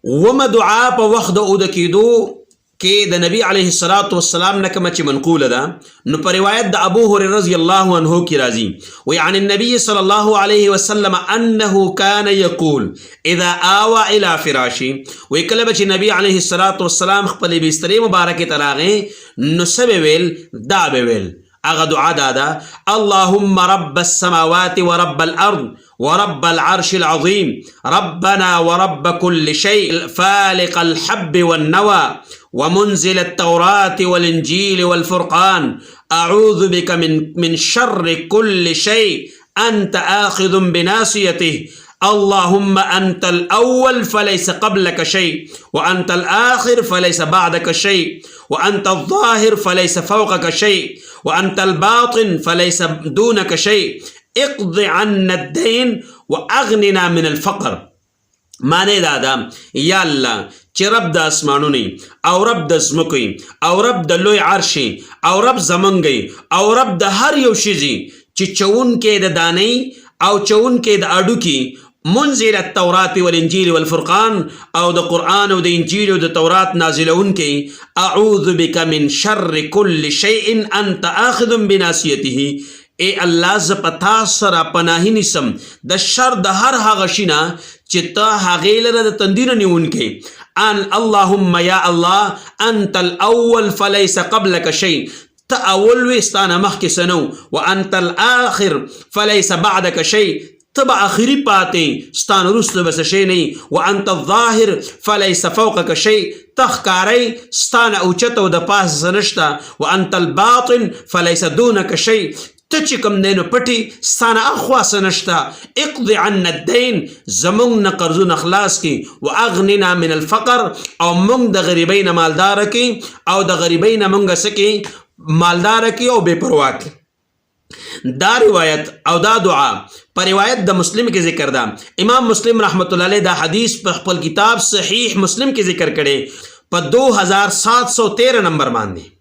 ومه دعا په وخت د اود کېدو کې د نبی علیه الصلاة والسلام نه کومه چې منقوله ده نو په روایت د ابو هريره رضی الله عنه کې راځي وی عن النبي صلی الله علیه وسلم انه كان يقول اذا آوى الى فراشي وی کله چې نبی علیه الصلاة والسلام خپل بسترې مبارکه ته راغی نو څه ویل دا ویل اغه دعا دادا اللهم رب السماوات ورب الارض ورب العرش العظيم ربنا ورب كل شيء فالق الحب والنوى ومنزل التوراة والإنجيل والفرقان أعوذ بك من شر كل شيء أنت آخذ بناصيته اللهم أنت الأول فليس قبلك شيء وأنت الآخر فليس بعدك شيء وأنت الظاهر فليس فوقك شيء وأنت الباطن فليس دونك شيء اقض عنا الدين وأغننا من الفقر. معنی دادا یا الله چې رب د اسمانونی او رب د ځمکې او رب د لوی عرش او رب زمونږ او رب د هر یو شي چې چون کې د دانې او چون کې د اډوکی منزل التوراة والانجيل والفرقان او د قرآن او د انجیل او د تورات نازلون کې اعوذ بك من شر كل شيء انت آخذ بناصيته. ای الله ز پتا سره پناهی نیسم د شر د هر هغه شینه چې ته هغې لره د تندینه نیونکې ان اللهم یا الله انت الاول فليس قبلك شيء ته اول وې ستانه مخکې څه نه وانت الاخر فليس بعدك شيء ته به آخري پاتې ستانه وروسته به څه شی نه وانت الظاهر فليس فوقك شيء ته ښکاری ستانه اوچته او د پاسه څه نشته وانت الباطن فليس دونك شيء ته چې کوم دی نو پټې ستانه اخوا څه نشته اقض عنا الدین زمونږ نه قرضونه خلاص کړي واغننا من الفقر او موږ د غریبۍ نه مالداره کړي او د غریبۍ نه موږ څه کړي مالداره کړي او بې پروا کړي. دا روایت او دا دعا په روایت د مسلم کې ذکر ده. امام مسلم رحمت الله علیه دا حدیث په خپل کتاب صحیح مسلم کې ذکر کړي په 2713 نمبر باندې.